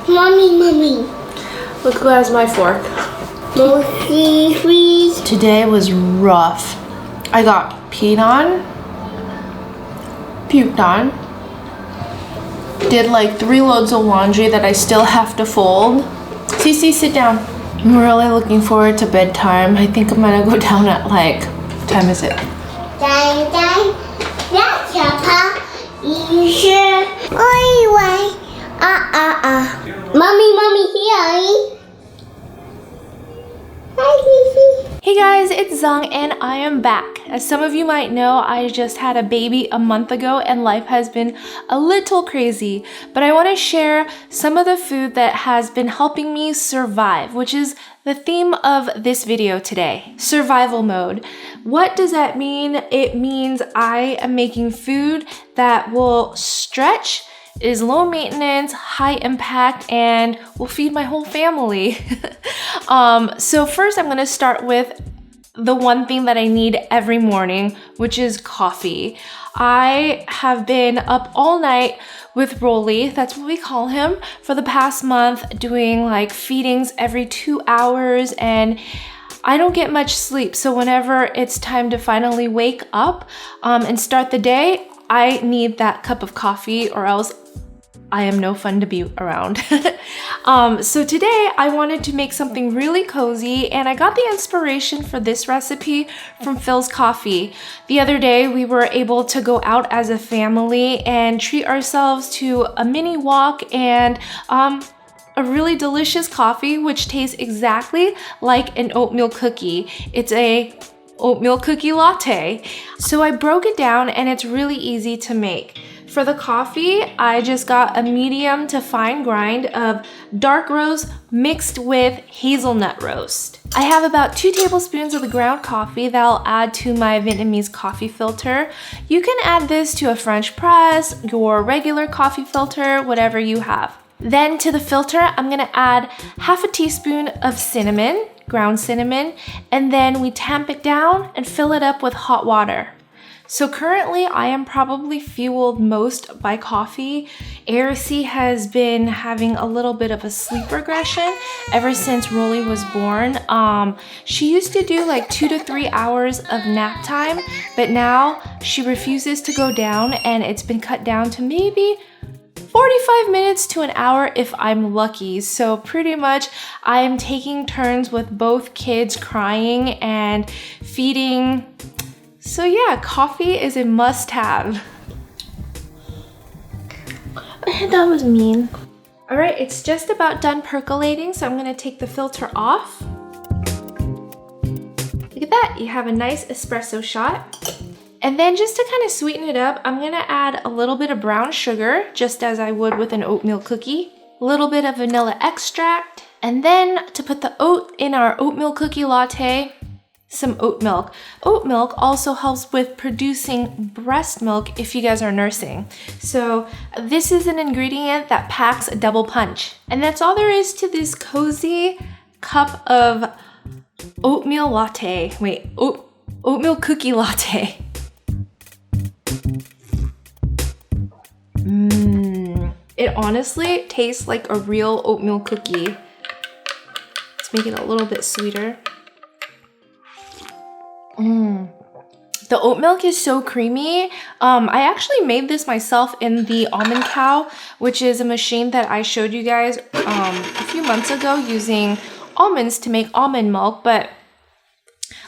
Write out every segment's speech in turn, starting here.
Mommy. Look who has my fork. Please. Today was rough. I got peed on, puked on, did like 3 loads of laundry that I still have to fold. Cece, sit down. I'm really looking forward to bedtime. I think I'm gonna go down at like, what time is it? Time. That's your pa. You sure? Oi. Mommy, here. Hi, Cece. Hey guys, it's Zung and I am back. As some of you might know, I just had a baby a month ago and life has been a little crazy, but I want to share some of the food that has been helping me survive, which is the theme of this video today. Survival mode. What does that mean? It means I am making food that will stretch, is low maintenance, high impact, and will feed my whole family. So first I'm gonna start with the one thing that I need every morning, which is coffee. I have been up all night with Rolly, that's what we call him, for the past month, doing like feedings every 2 hours, and I don't get much sleep. So whenever it's time to finally wake up and start the day, I need that cup of coffee or else I am no fun to be around. So today I wanted to make something really cozy and I got the inspiration for this recipe from Phil's Coffee. The other day we were able to go out as a family and treat ourselves to a mini walk and a really delicious coffee which tastes exactly like an oatmeal cookie. It's a oatmeal cookie latte. So I broke it down and it's really easy to make. For the coffee, I just got a medium to fine grind of dark roast mixed with hazelnut roast. I have about 2 tablespoons of the ground coffee that I'll add to my Vietnamese coffee filter. You can add this to a French press, your regular coffee filter, whatever you have. Then to the filter, I'm gonna add half a teaspoon of cinnamon, ground cinnamon, and then we tamp it down and fill it up with hot water. So currently I am probably fueled most by coffee. Aracey has been having a little bit of a sleep regression ever since Rolly was born. She used to do like 2 to 3 hours of nap time, but now she refuses to go down and it's been cut down to maybe 45 minutes to an hour if I'm lucky. So pretty much I am taking turns with both kids crying and feeding. So yeah, coffee is a must-have. That was mean. All right, it's just about done percolating, so I'm gonna take the filter off. Look at that, you have a nice espresso shot. And then just to kind of sweeten it up, I'm gonna add a little bit of brown sugar, just as I would with an oatmeal cookie, a little bit of vanilla extract, and then to put the oat in our oatmeal cookie latte, some oat milk. Oat milk also helps with producing breast milk if you guys are nursing. So this is an ingredient that packs a double punch. And that's all there is to this cozy cup of oatmeal latte. Wait, oatmeal cookie latte. It honestly tastes like a real oatmeal cookie. Let's make it a little bit sweeter. The oat milk is so creamy. I actually made this myself in the Almond Cow, which is a machine that I showed you guys a few months ago using almonds to make almond milk. But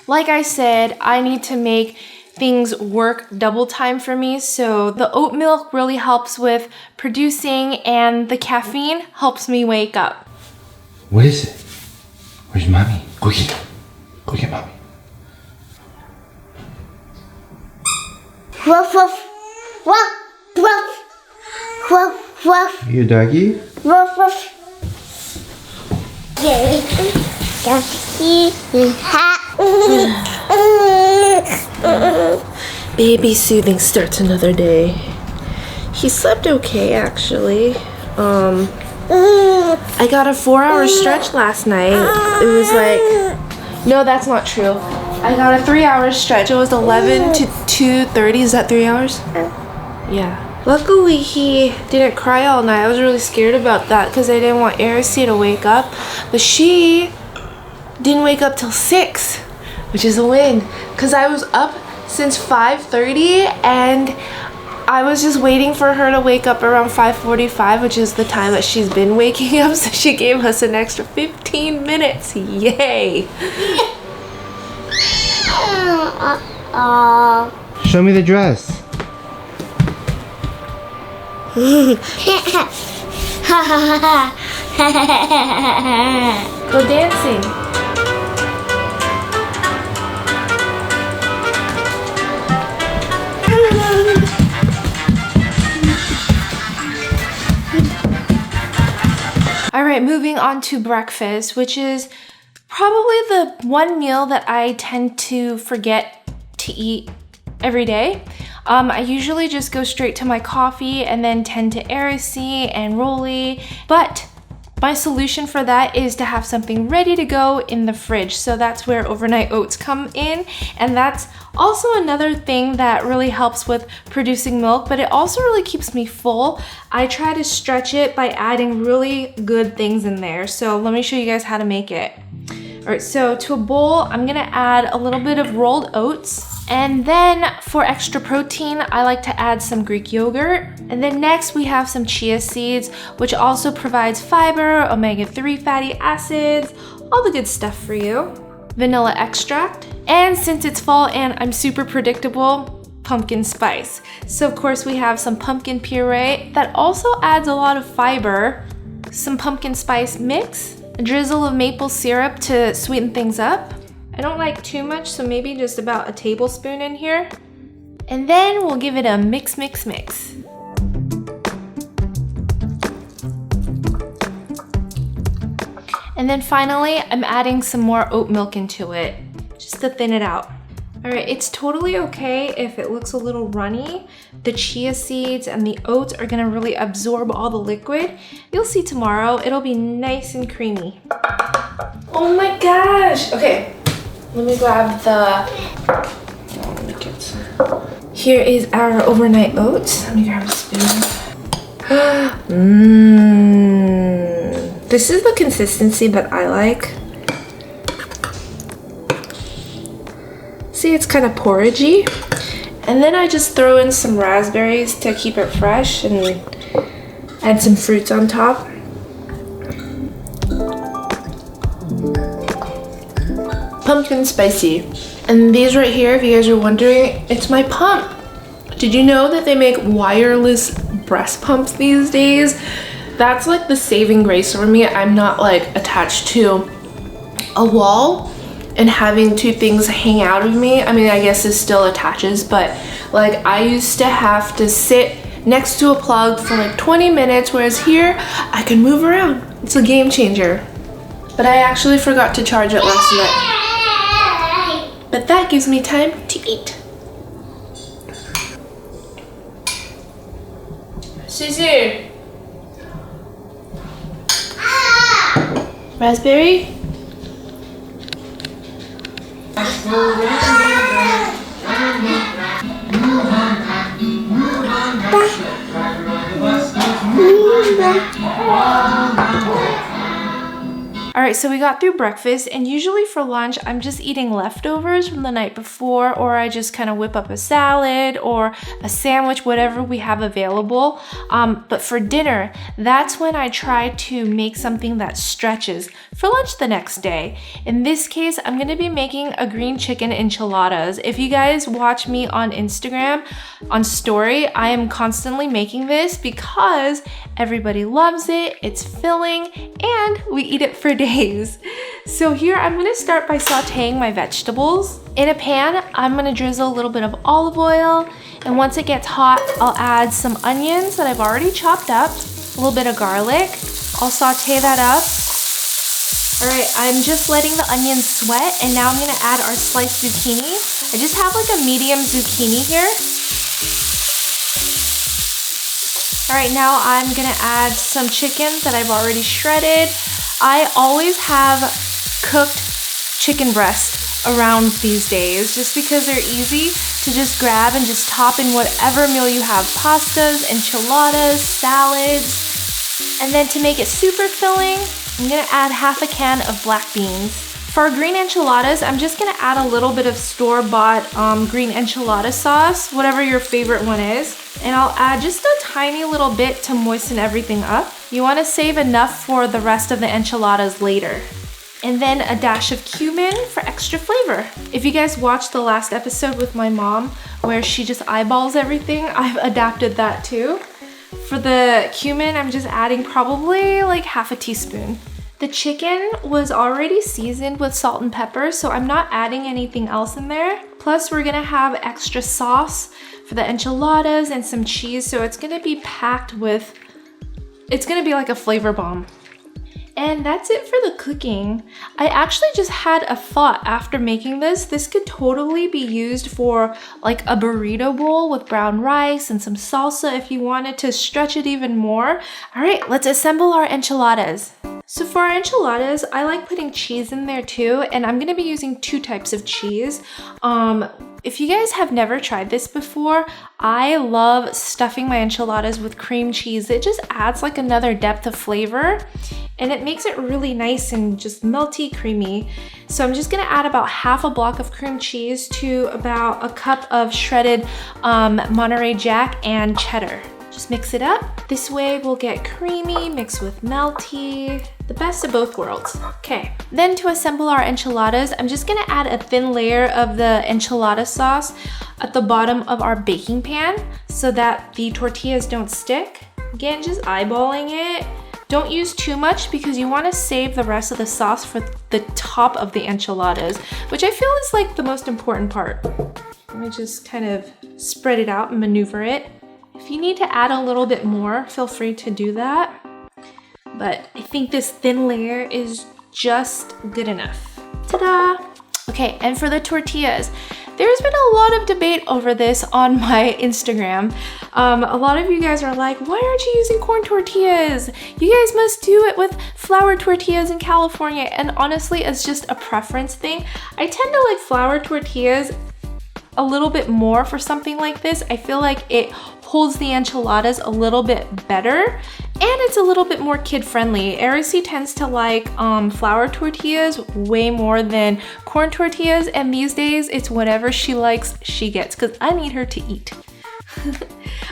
like I said, I need to make things work double time for me. So the oat milk really helps with producing and the caffeine helps me wake up. What is it? Where's mommy? Go get mommy. Woof, woof, woof, woof, woof, woof. You a doggy? Woof, woof. Baby soothing starts another day. He slept okay, actually. I got a 4-hour stretch last night. It was like, no, that's not true. I got a 3-hour stretch. It was 11 to 2:30. Is that 3 hours? Yeah. Luckily, he didn't cry all night. I was really scared about that because I didn't want Aracey to wake up. But she didn't wake up till 6, which is a win. Because I was up since 5:30 and I was just waiting for her to wake up around 5:45, which is the time that she's been waking up. So she gave us an extra 15 minutes. Yay! Show me the dress. Go dancing. All right, moving on to breakfast, which is probably the one meal that I tend to forget to eat every day. I usually just go straight to my coffee and then tend to Aracey and Rolly, but my solution for that is to have something ready to go in the fridge. So that's where overnight oats come in, and that's also another thing that really helps with producing milk, but it also really keeps me full. I try to stretch it by adding really good things in there. So let me show you guys how to make it. All right, so to a bowl, I'm gonna add a little bit of rolled oats. And then for extra protein, I like to add some Greek yogurt. And then next we have some chia seeds, which also provides fiber, omega-3 fatty acids, all the good stuff for you. Vanilla extract. And since it's fall and I'm super predictable, pumpkin spice. So of course we have some pumpkin puree that also adds a lot of fiber, some pumpkin spice mix, a drizzle of maple syrup to sweeten things up. I don't like too much, so maybe just about a tablespoon in here. And then we'll give it a mix, mix, mix. And then finally, I'm adding some more oat milk into it, just to thin it out. All right, it's totally okay if it looks a little runny. The chia seeds and the oats are gonna really absorb all the liquid. You'll see tomorrow, it'll be nice and creamy. Oh my gosh, okay. Let me grab the, here is our overnight oats. Let me grab a spoon. This is the consistency that I like. See, it's kind of porridgey. And then I just throw in some raspberries to keep it fresh and add some fruits on top. Pumpkin spicy. And these right here, if you guys are wondering, it's my pump. Did you know that they make wireless breast pumps these days? That's like the saving grace for me. I'm not like attached to a wall and having two things hang out of me. I mean, I guess it still attaches, but like I used to have to sit next to a plug for like 20 minutes, whereas here I can move around. It's a game changer. But I actually forgot to charge it last night. But that gives me time to eat. Susie. Raspberry? All right, so we got through breakfast, and usually for lunch, I'm just eating leftovers from the night before, or I just kind of whip up a salad or a sandwich, whatever we have available. But for dinner, that's when I try to make something that stretches for lunch the next day. In this case, I'm gonna be making a green chicken enchiladas. If you guys watch me on Instagram, on story, I am constantly making this because everybody loves it, it's filling, and we eat it for days. So here I'm gonna start by sauteing my vegetables. In a pan, I'm gonna drizzle a little bit of olive oil, and once it gets hot, I'll add some onions that I've already chopped up, a little bit of garlic. I'll saute that up. All right, I'm just letting the onions sweat, and now I'm gonna add our sliced zucchini. I just have like a medium zucchini here. All right, now I'm gonna add some chicken that I've already shredded. I always have cooked chicken breast around these days just because they're easy. to just grab and just top in whatever meal you have. Pastas, enchiladas, salads. And then to make it super filling, I'm gonna add half a can of black beans. For our green enchiladas, I'm just gonna add a little bit of store-bought green enchilada sauce, whatever your favorite one is. And I'll add just a tiny little bit to moisten everything up. You wanna save enough for the rest of the enchiladas later. And then a dash of cumin for extra flavor. If you guys watched the last episode with my mom, where she just eyeballs everything, I've adapted that too. For the cumin, I'm just adding probably like half a teaspoon. The chicken was already seasoned with salt and pepper, so I'm not adding anything else in there. Plus, we're gonna have extra sauce for the enchiladas and some cheese, so it's gonna be packed with, it's gonna be like a flavor bomb. And that's it for the cooking. I actually just had a thought after making this. This could totally be used for like a burrito bowl with brown rice and some salsa if you wanted to stretch it even more. All right, let's assemble our enchiladas. So for our enchiladas, I like putting cheese in there too, and I'm gonna be using 2 types of cheese. If you guys have never tried this before, I love stuffing my enchiladas with cream cheese. It just adds like another depth of flavor, and it makes it really nice and just melty, creamy. So I'm just gonna add about half a block of cream cheese to about a cup of shredded Monterey Jack and cheddar. Just mix it up. This way we'll get creamy mixed with melty, the best of both worlds. Okay, then to assemble our enchiladas, I'm just gonna add a thin layer of the enchilada sauce at the bottom of our baking pan so that the tortillas don't stick. Again, just eyeballing it. Don't use too much because you wanna save the rest of the sauce for the top of the enchiladas, which I feel is like the most important part. Let me just kind of spread it out and maneuver it. If you need to add a little bit more, feel free to do that. But I think this thin layer is just good enough. Ta-da! Okay, and for the tortillas, there's been a lot of debate over this on my Instagram. A lot of you guys are like, why aren't you using corn tortillas? You guys must do it with flour tortillas in California. And honestly, it's just a preference thing. I tend to like flour tortillas a little bit more for something like this. I feel like it holds the enchiladas a little bit better, and it's a little bit more kid-friendly. Aracey tends to like flour tortillas way more than corn tortillas, and these days it's whatever she likes, she gets, because I need her to eat.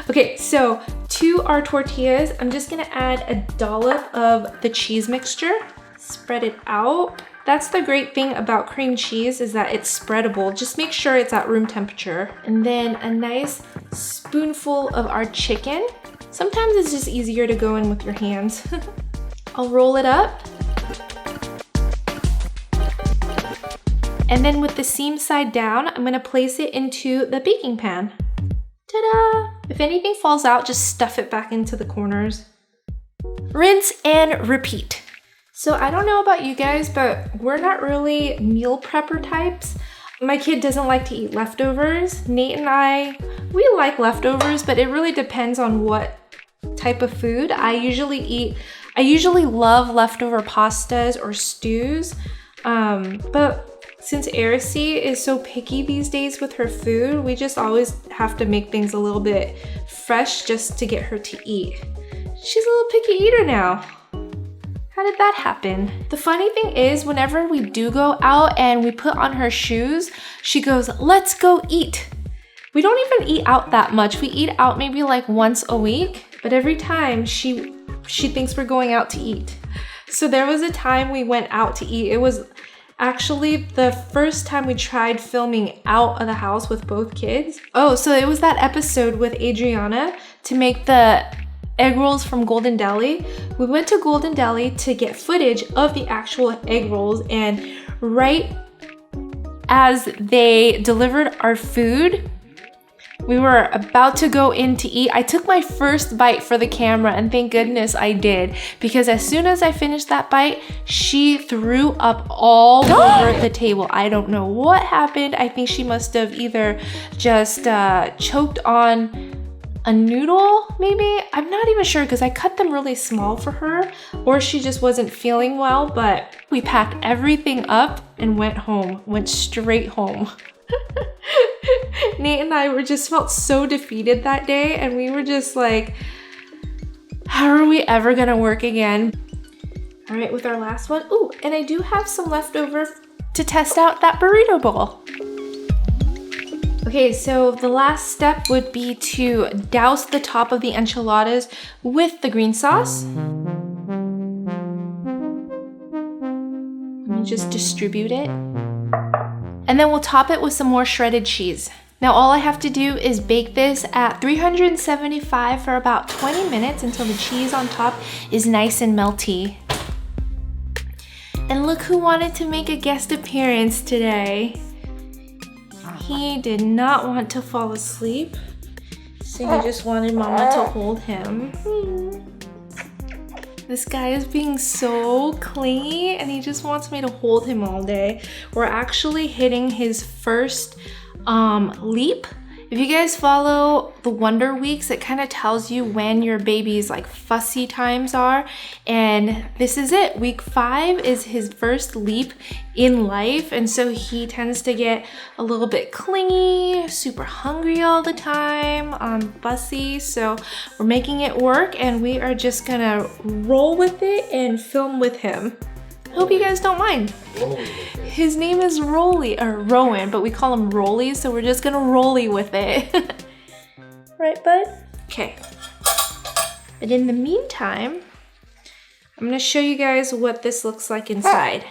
Okay, so to our tortillas, I'm just gonna add a dollop of the cheese mixture, spread it out. That's the great thing about cream cheese, is that it's spreadable. Just make sure it's at room temperature. And then a nice spoonful of our chicken. Sometimes it's just easier to go in with your hands. I'll roll it up. And then with the seam side down, I'm gonna place it into the baking pan. Ta-da! If anything falls out, just stuff it back into the corners. Rinse and repeat. So I don't know about you guys, but we're not really meal prepper types. My kid doesn't like to eat leftovers. Nate and I, we like leftovers, but it really depends on what type of food. I usually love leftover pastas or stews. But since Aracey is so picky these days with her food, we just always have to make things a little bit fresh just to get her to eat. She's a little picky eater now. How did that happen? The funny thing is, whenever we do go out and we put on her shoes, she goes, let's go eat. We don't even eat out that much. We eat out maybe like once a week, but every time she thinks we're going out to eat. So there was a time we went out to eat. It was actually the first time we tried filming out of the house with both kids. Oh, so it was that episode with Adriana to make the egg rolls from Golden Deli. We went to Golden Deli to get footage of the actual egg rolls, and right as they delivered our food, we were about to go in to eat. I took my first bite for the camera, and thank goodness I did, because as soon as I finished that bite, she threw up all over the table. I don't know what happened. I think she must have either just choked on a noodle, maybe? I'm not even sure because I cut them really small for her, or she just wasn't feeling well, but we packed everything up and went straight home. Nate and I were just felt so defeated that day, and we were just like, how are we ever gonna work again? All right, with our last one. Ooh, and I do have some leftover to test out that burrito bowl. Okay, so the last step would be to douse the top of the enchiladas with the green sauce. Let me just distribute it. And then we'll top it with some more shredded cheese. Now all I have to do is bake this at 375 for about 20 minutes until the cheese on top is nice and melty. And look who wanted to make a guest appearance today. He did not want to fall asleep, so he just wanted Mama to hold him. This guy is being so clingy and he just wants me to hold him all day. We're actually hitting his first leap. If you guys follow the Wonder Weeks, it kind of tells you when your baby's like fussy times are. And this is it. Week 5 is his first leap in life. And so he tends to get a little bit clingy, super hungry all the time, fussy. So we're making it work and we are just gonna roll with it and film with him. Hope you guys don't mind. His name is Rowan, but we call him Rolly, so we're just gonna rolly with it. Right, bud? Okay. But in the meantime, I'm gonna show you guys what this looks like inside.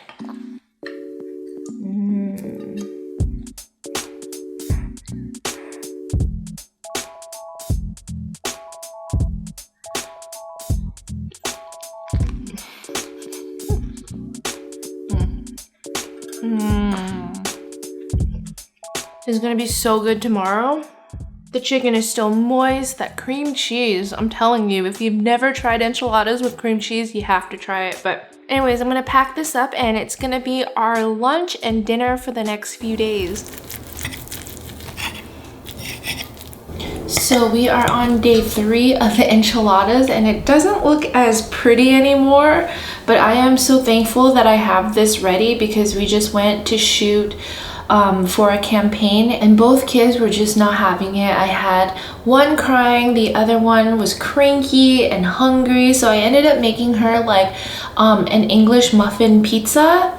It's gonna be so good tomorrow. The chicken is still moist, that cream cheese, I'm telling you, if you've never tried enchiladas with cream cheese, you have to try it. But anyways, I'm gonna pack this up and it's gonna be our lunch and dinner for the next few days. So we are on day 3 of the enchiladas and it doesn't look as pretty anymore, but I am so thankful that I have this ready because we just went to shoot for a campaign and both kids were just not having it. I had one crying, the other one was cranky and hungry, so I ended up making her like an English muffin pizza,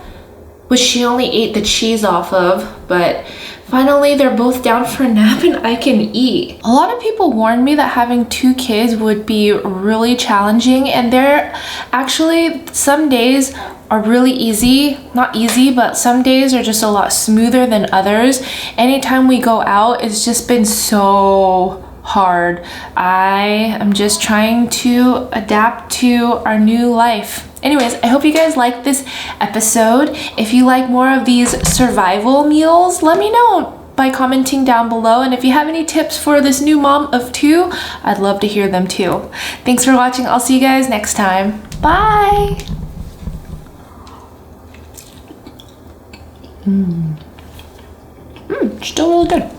which she only ate the cheese off of, but finally they're both down for a nap and I can eat. A lot of people warned me that having 2 kids would be really challenging, and there actually some days are really easy. Not easy, but some days are just a lot smoother than others. Anytime we go out, it's just been so hard. I am just trying to adapt to our new life. Anyways, I hope you guys like this episode. If you like more of these survival meals, let me know by commenting down below. And if you have any tips for this new mom of 2, I'd love to hear them too. Thanks for watching. I'll see you guys next time. Bye. Still really good.